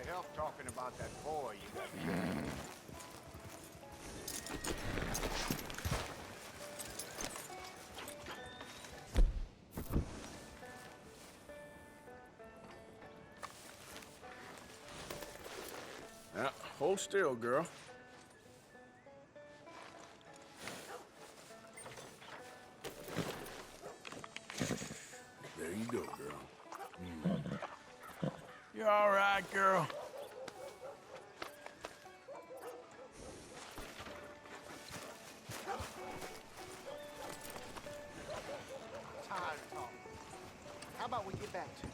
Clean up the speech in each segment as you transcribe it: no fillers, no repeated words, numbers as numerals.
of help talking about that boy you got. Now, hold still, girl. There you go, girl. You all right, girl? Tired of talking. How about we get back to it?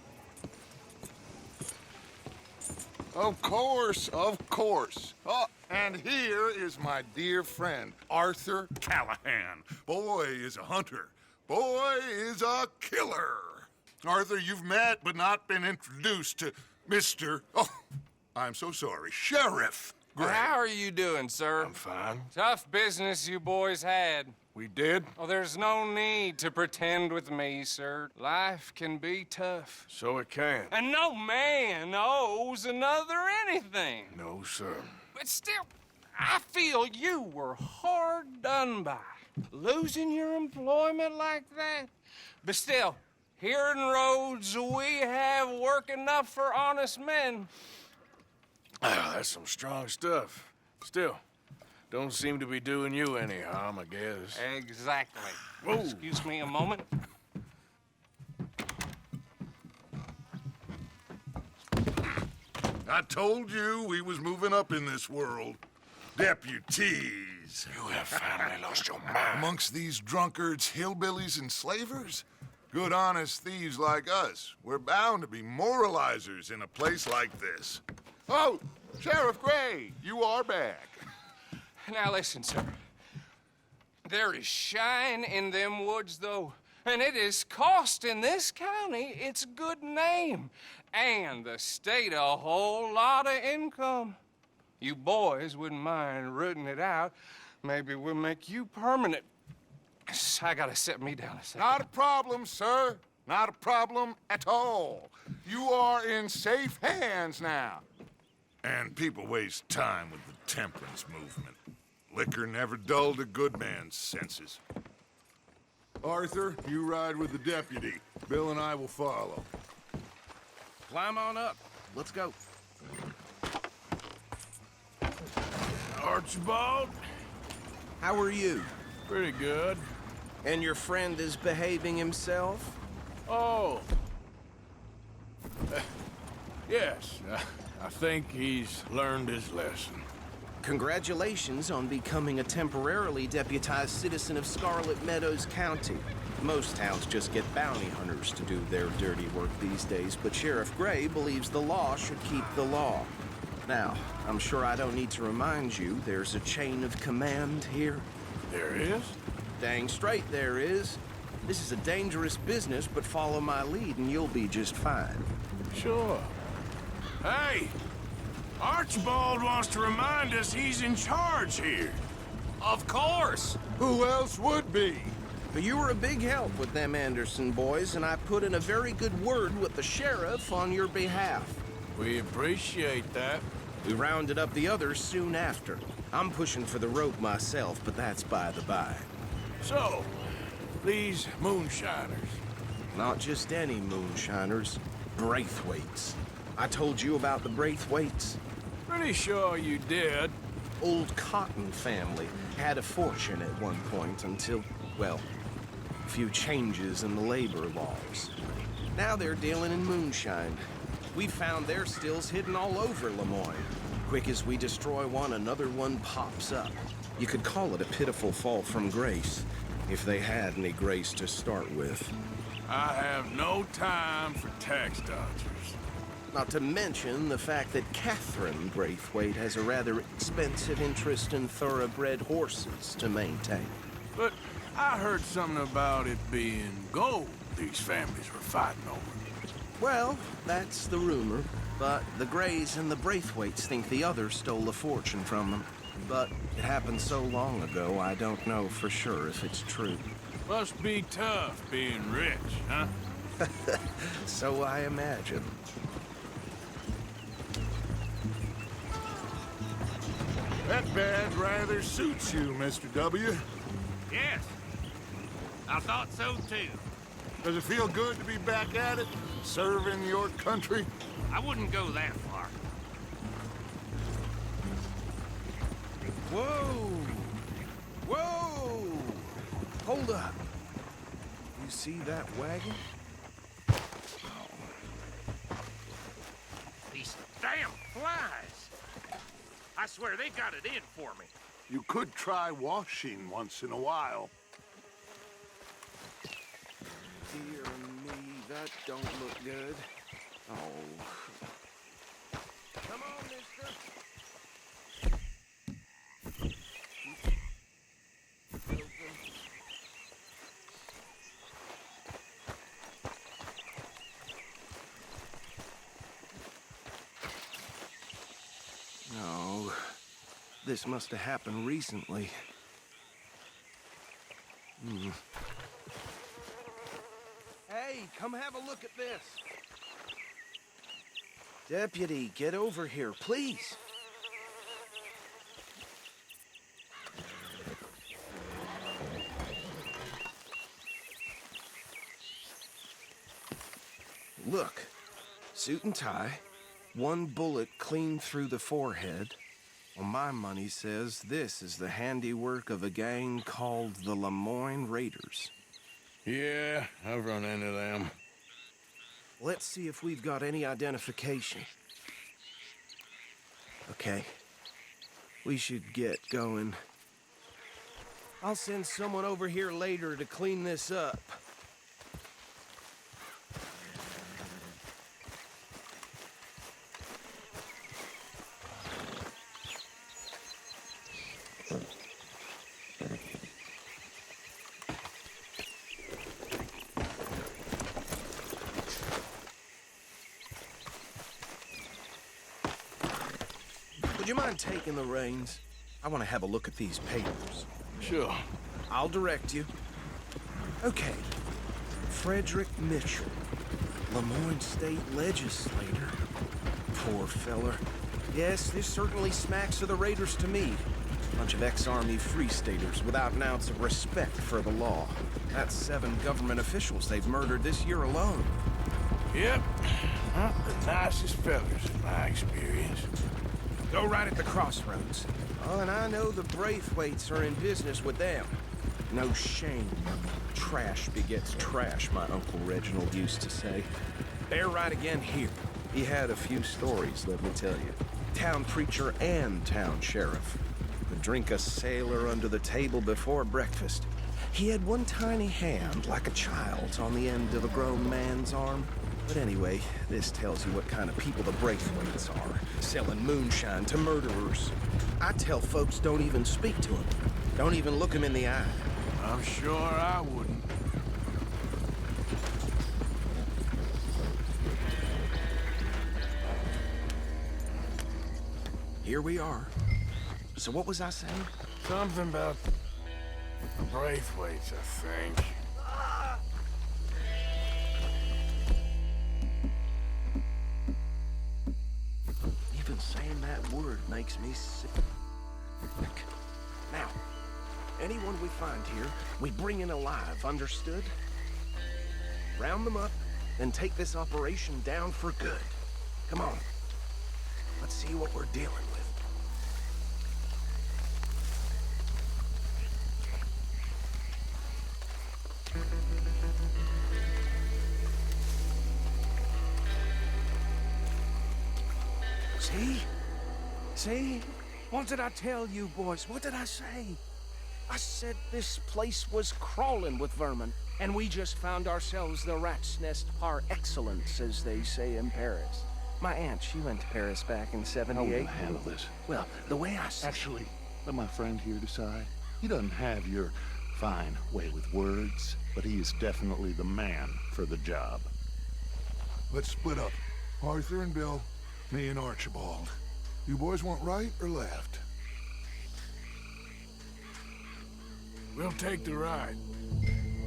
Of course, of course. Oh, and here is my dear friend, Arthur Callahan. Boy is a hunter. Boy is a killer. Arthur, you've met but not been introduced to Mr. Oh, I'm so sorry, Sheriff Gray. How are you doing, sir? I'm fine. Tough business you boys had. We did? Oh, there's no need to pretend with me, sir. Life can be tough. So it can. And no man owes another anything. No, sir. But still, I feel you were hard done by. Losing your employment like that. But still, here in Rhodes, we have work enough for honest men. Ah, that's some strong stuff. Still, don't seem to be doing you any harm, I guess. Exactly. Whoa. Excuse me a moment. I told you we was moving up in this world. Deputies. You have finally lost your mind. Amongst these drunkards, hillbillies, and slavers? Good, honest thieves like us. We're bound to be moralizers in a place like this. Oh, Sheriff Gray, you are back. Now listen, sir. There is shine in them woods, though, and it is costing this county its good name and the state a whole lot of income. You boys wouldn't mind rooting it out. Maybe we'll make you permanent. I gotta set me down a second. Not a problem, sir. Not a problem at all. You are in safe hands now. And people waste time with the temperance movement. Liquor never dulled a good man's senses. Arthur, you ride with the deputy. Bill and I will follow. Climb on up. Let's go. Archibald? How are you? Pretty good. And your friend is behaving himself? Oh. Yes, I think he's learned his lesson. Congratulations on becoming a temporarily deputized citizen of Scarlet Meadows County. Most towns just get bounty hunters to do their dirty work these days, but Sheriff Gray believes the law should keep the law. Now, I'm sure I don't need to remind you there's a chain of command here. There is? Dang straight there is. This is a dangerous business, but follow my lead and you'll be just fine. Sure. Hey! Archibald wants to remind us he's in charge here. Of course. Who else would be? But you were a big help with them Anderson boys, and I put in a very good word with the sheriff on your behalf. We appreciate that. We rounded up the others soon after. I'm pushing for the rope myself, but that's by the by. So, these moonshiners. Not just any moonshiners, Braithwaites. I told you about the Braithwaites. Pretty sure you did. Old Cotton family had a fortune at one point until, well, a few changes in the labor laws. Now they're dealing in moonshine. We found their stills hidden all over Lemoyne. Quick as we destroy one, another one pops up. You could call it a pitiful fall from grace, if they had any grace to start with. I have no time for tax dodgers. Not to mention the fact that Catherine Braithwaite has a rather expensive interest in thoroughbred horses to maintain. But I heard something about it being gold these families were fighting over. Well, that's the rumor. But the Grays and the Braithwaites think the others stole a fortune from them. But it happened so long ago, I don't know for sure if it's true. Must be tough being rich, huh? So I imagine. That badge rather suits you, Mr. W. Yes, I thought so too. Does it feel good to be back at it, serving your country? I wouldn't go that far. Whoa! Whoa! Hold up. You see that wagon? These damn flies. I swear they got it in for me. You could try washing once in a while. Dear me, that don't look good. Oh. Come on, mister. No. This must have happened recently. Hey, come have a look at this. Deputy, get over here, please. Look, suit and tie, one bullet clean through the forehead. Well, my money says this is the handiwork of a gang called the Lemoyne Raiders. Yeah, I've run into them. Let's see if we've got any identification. Okay. We should get going. I'll send someone over here later to clean this up. Would you mind taking the reins? I want to have a look at these papers. Sure. I'll direct you. Okay. Frederick Mitchell, Lemoyne State Legislator. Poor feller. Yes, this certainly smacks of the Raiders to me. Bunch of ex-Army Free Staters without an ounce of respect for the law. That's 7 government officials they've murdered this year alone. Yep. Not the nicest fellas, in my experience. Go right at the crossroads. Oh, and I know the Braithwaites are in business with them. No shame. Trash begets trash, my Uncle Reginald used to say. They're right again here. He had a few stories, let me tell you. Town preacher and town sheriff. Would drink a sailor under the table before breakfast. He had one tiny hand, like a child's, on the end of a grown man's arm. But anyway, this tells you what kind of people the Braithwaites are. Selling moonshine to murderers. I tell folks don't even speak to them. Don't even look them in the eye. I'm sure I wouldn't. Here we are. So what was I saying? Something about the Braithwaites, I think. Even saying that word makes me sick. Now, anyone we find here, we bring in alive, understood? Round them up, then take this operation down for good. Come on. Let's see what we're dealing with. See? See? What did I tell you, boys? What did I say? I said this place was crawling with vermin, and we just found ourselves the rat's nest par excellence, as they say in Paris. My aunt, she went to Paris back in How '78. will you handle this? Well, the way I see Actually, let my friend here decide. He doesn't have your fine way with words, but he is definitely the man for the job. Let's split up. Arthur and Bill, me and Archibald. You boys want right or left? We'll take the ride.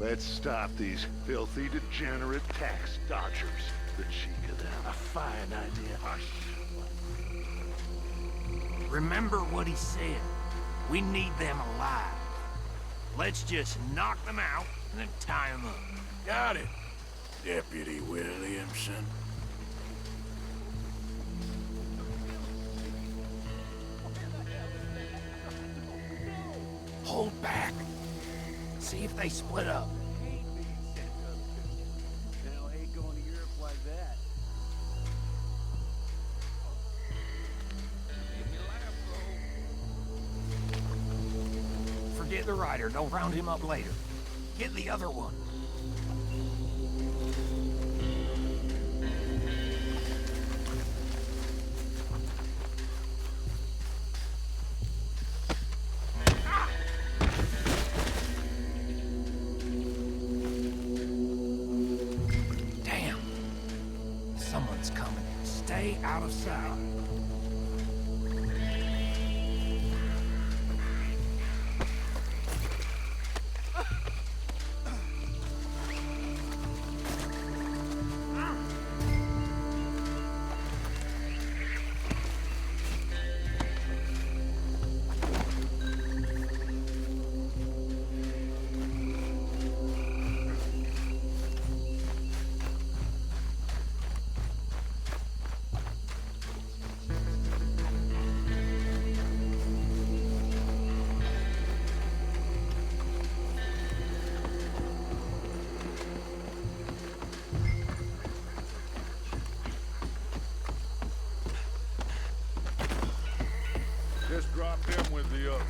Let's stop these filthy, degenerate tax dodgers. The cheek of them. A fine idea. Hush. Remember what he said. We need them alive. Let's just knock them out and then tie them up. Got it, Deputy Williamson. Hold back. See if they split up. Forget the rider. Don't round him up later. Get the other one. Damn. Someone's coming. Stay out of sight. Just drop him with the others.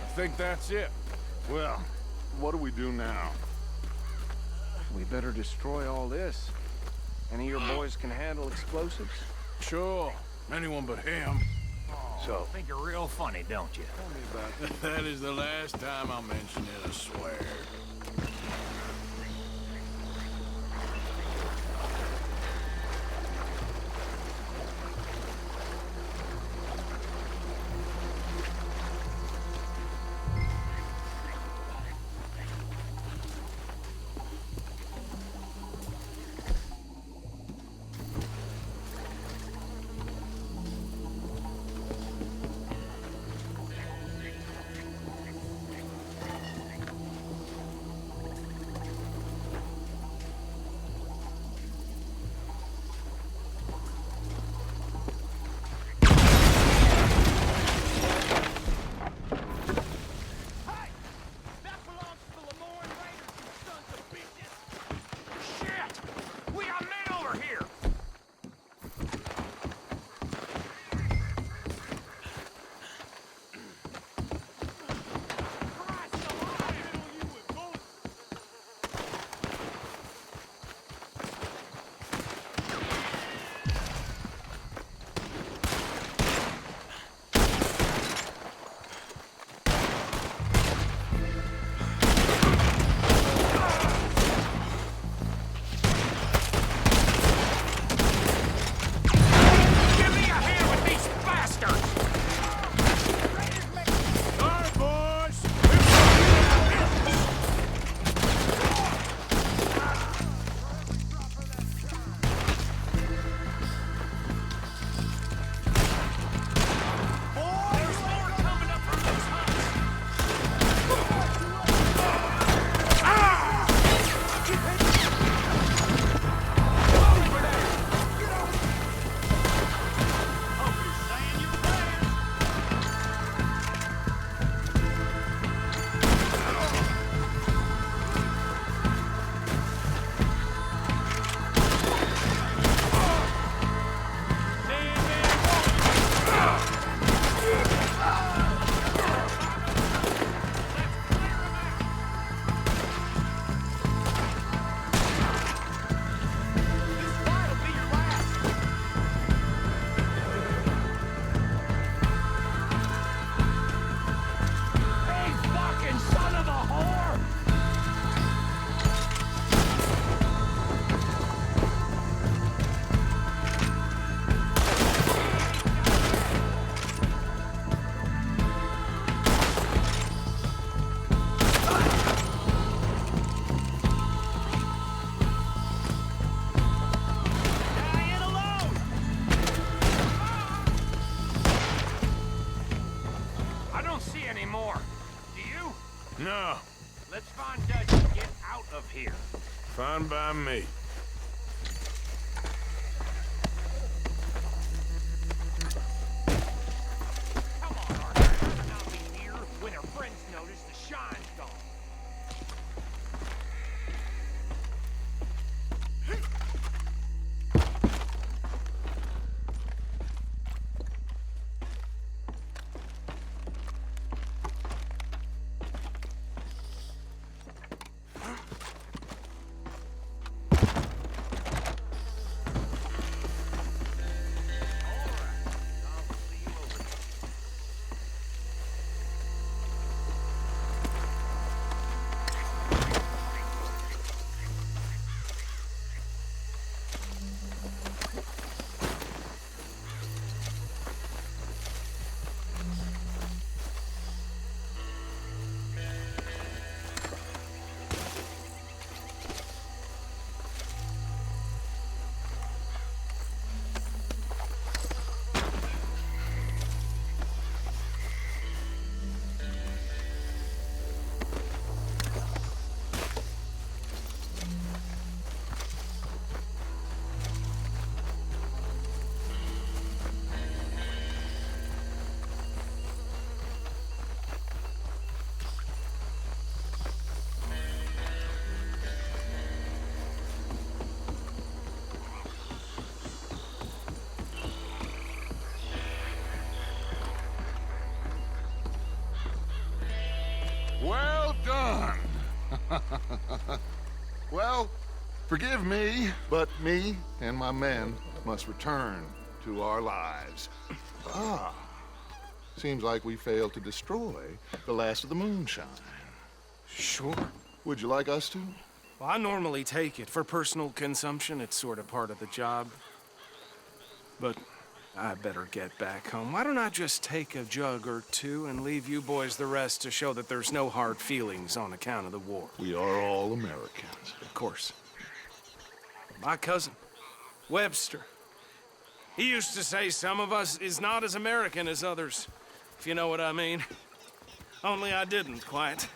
I think that's it. Well, what do we do now? We better destroy all this. Any of your boys can handle explosives? Sure, anyone but him. So, Think you're real funny, don't you? tell me about That is the last time I'll mention it, I swear. No, Let's find Dutch and get out of here. fine by me. Come on, Arthur. How can I be here when our friends notice the shine's gone? Well done. Well, forgive me, but me and my men must return to our lives. Ah, seems like we failed to destroy the last of the moonshine. Sure. Would you like us to? Well, I normally take it. For personal consumption, it's sort of part of the job. But I better get back home. Why don't I just take a jug or two and leave you boys the rest to show that there's no hard feelings on account of the war? We are all Americans. Of course. My cousin, Webster, he used to say some of us is not as American as others, if you know what I mean. Only I didn't quite.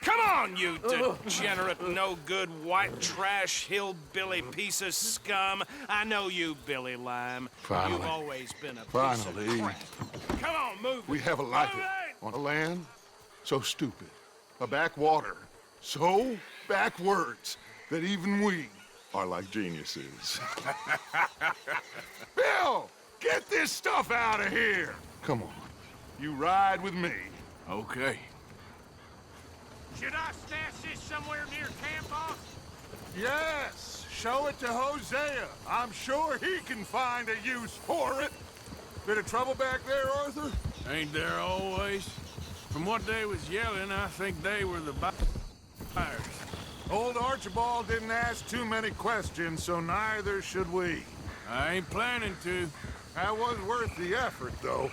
Come on, you degenerate, no-good, white trash, hillbilly piece of scum. I know you, Billy Lime. Finally. You've always been a piece Finally. of crap. Come on, move it. We have a life Move it! on a land so stupid, a backwater so backwards that even we are like geniuses. Bill, get this stuff out of here. Come on, you ride with me. Okay. Should I stash this somewhere near camp, boss? Yes, show it to Hosea. I'm sure he can find a use for it. Bit of trouble back there, Arthur? Ain't there always? From what they was yelling, I think they were the buyers. Old Archibald didn't ask too many questions, so neither should we. I ain't planning to. That was worth the effort, though.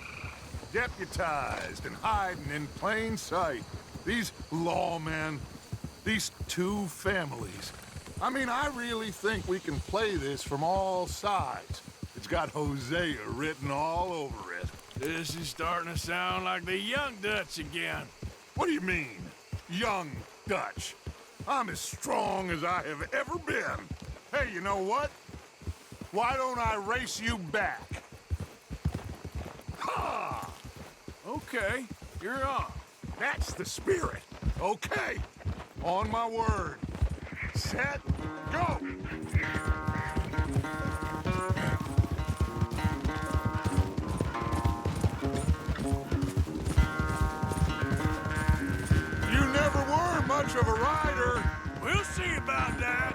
Deputized and hiding in plain sight. These lawmen, these two families. I mean, I really think we can play this from all sides. It's got Hosea written all over it. This is starting to sound like the young Dutch again. What do you mean, young Dutch? I'm as strong as I have ever been. Hey, you know what? Why don't I race you back? Ha! Okay, you're on. That's the spirit. Okay. On my word. Set, go! You never were much of a rider. We'll see about that.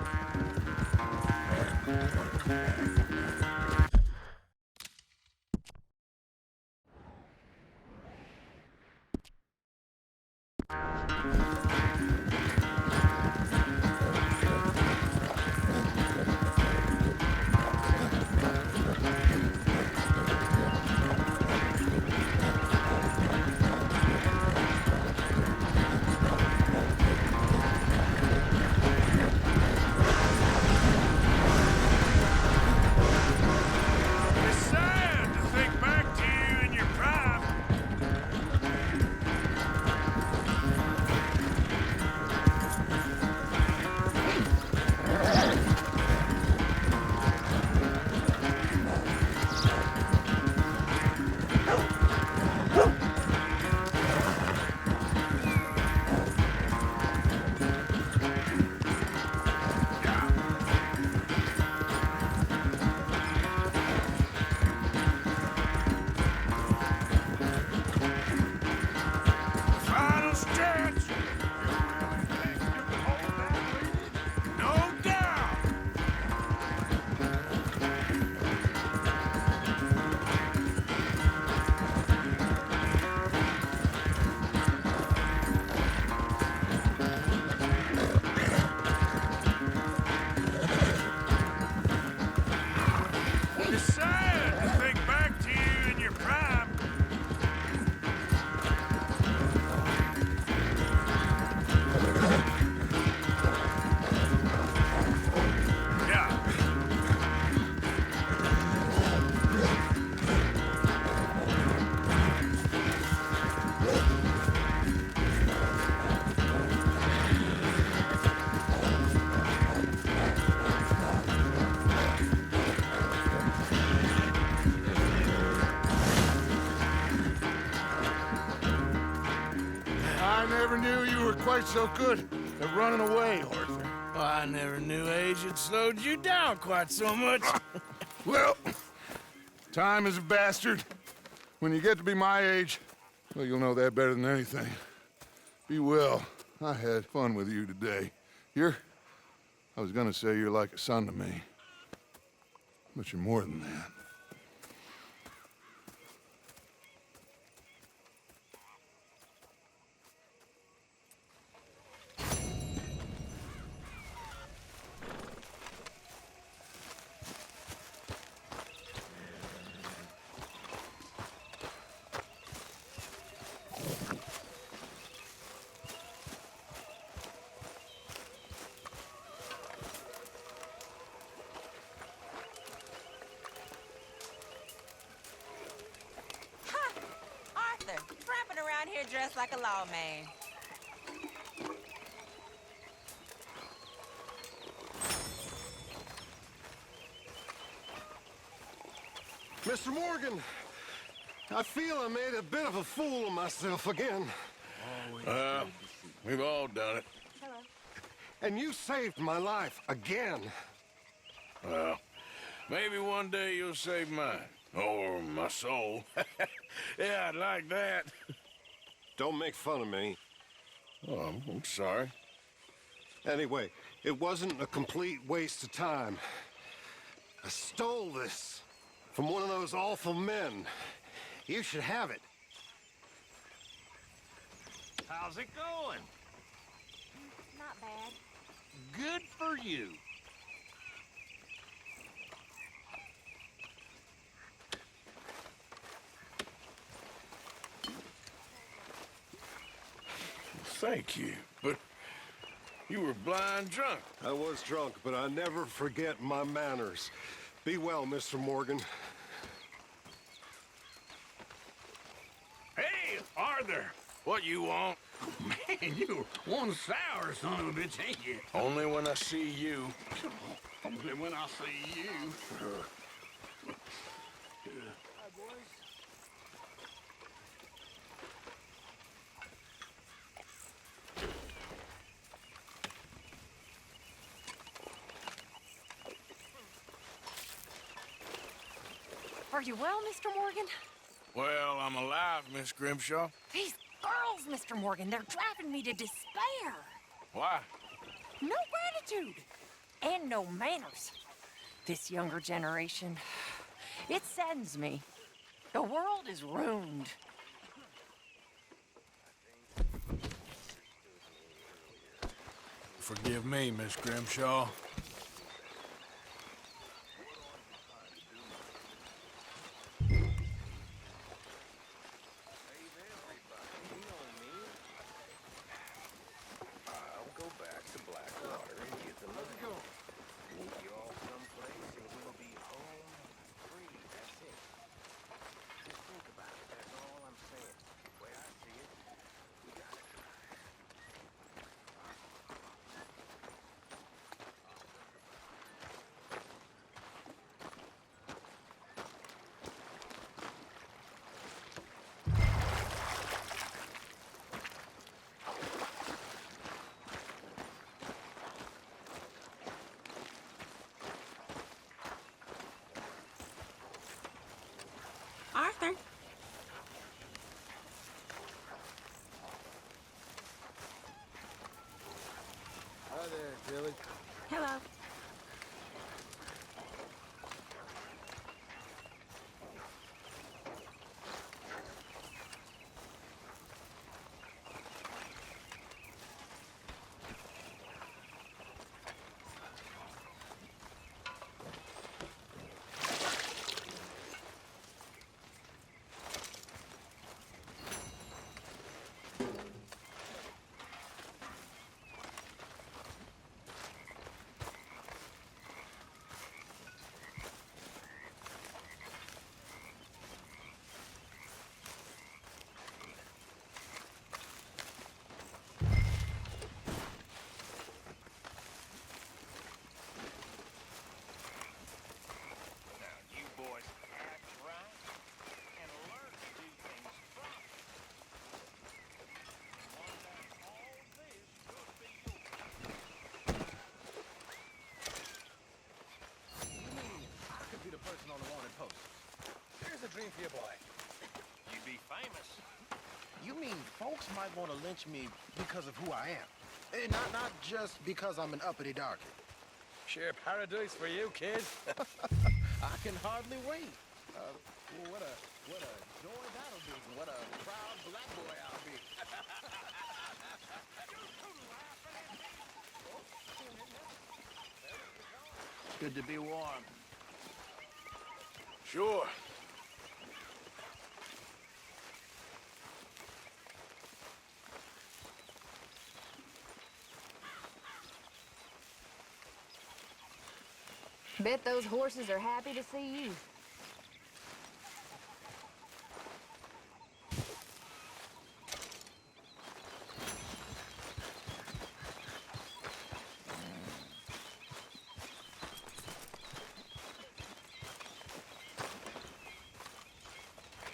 never knew you were quite so good at running away, Arthur. Well, I never knew age had slowed you down quite so much. Well, time is a bastard. When you get to be my age, well, you'll know that better than anything. Be well. I had fun with you today. I was gonna say you're like a son to me. But you're more than that. Arthur, tramping around here dressed like a lawman. Mr. Morgan, I feel I made a bit of a fool of myself again. We've all done it. And you saved my life again. Well, maybe one day you'll save mine. Or my soul. Yeah, I'd like that. Don't make fun of me. Oh, I'm sorry. Anyway, it wasn't a complete waste of time. I stole this from one of those awful men. You should have it. How's it going? Not bad. Good for you. Thank you, but you were blind drunk. I was drunk, but I never forget my manners. Be well, Mr. Morgan. Hey, Arthur. What you want? Man, you're one sour son of a bitch, ain't you? Only when I see you. Only when I see you. Are you well, Mr. Morgan? Well, I'm alive, Miss Grimshaw. These girls, Mr. Morgan, they're driving me to despair. Why? No gratitude and no manners. This younger generation, it saddens me. The world is ruined. Forgive me, Miss Grimshaw. Arthur? Hi there, Tilly. Hello. famous. You mean folks might want to lynch me because of who I am? And not just because I'm an uppity darky. Sheer paradise for you, kid. I can hardly wait. What a joy that'll be. What a proud black boy I'll be. Good to be warm. Sure. Bet those horses are happy to see you.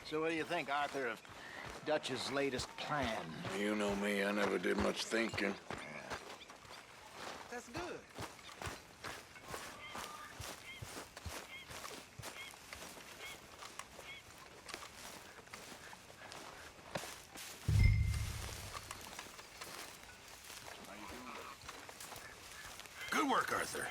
So what do you think, Arthur, of Dutch's latest plan? You know me, I never did much thinking. That's good. Good work, Arthur.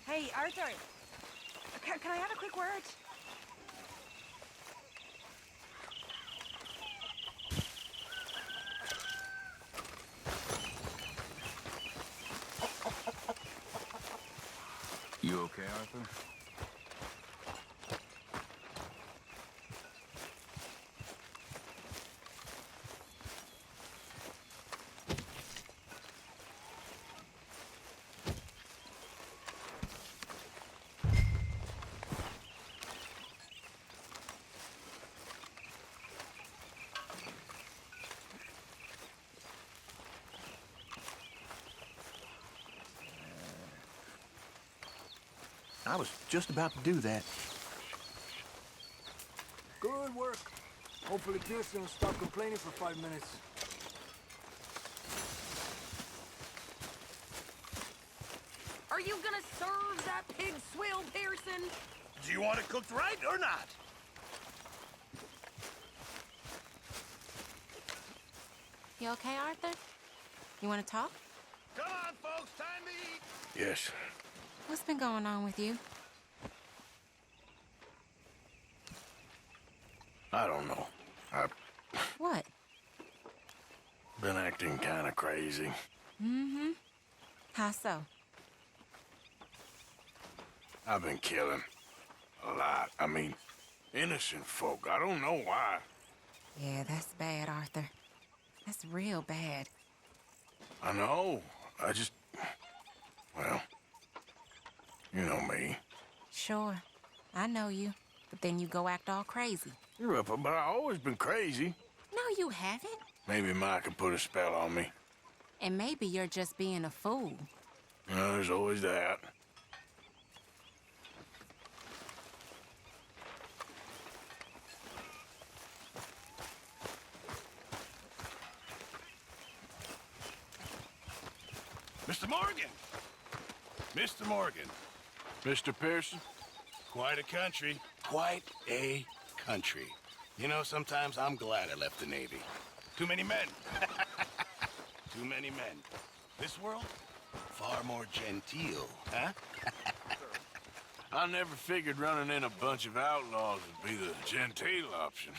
Hey, Arthur. Can I have a quick word? You okay, Arthur? I was just about to do that. Good work. Hopefully Pearson will stop complaining for 5 minutes. Are you gonna serve that pig swill, Pearson? Do you want it cooked right or not? You okay, Arthur? You want to talk? Come on, folks, time to eat. Yes. What's been going on with you? I don't know. I've What? been acting kind of crazy. Mm-hmm. How so? I've been killing. A lot. I mean, innocent folk. I don't know why. Yeah, that's bad, Arthur. That's real bad. I know. I just... Well... You know me. Sure. I know you. But then you go act all crazy. You're up, but I've always been crazy. No, you haven't. Maybe Mike can put a spell on me. And maybe you're just being a fool. There's always that. Mr. Morgan! Mr. Morgan. Mr. Pearson? Quite a country. Quite a country. You know, sometimes I'm glad I left the Navy. Too many men. Too many men. This world, far more genteel, huh? I never figured running in a bunch of outlaws would be the genteel option.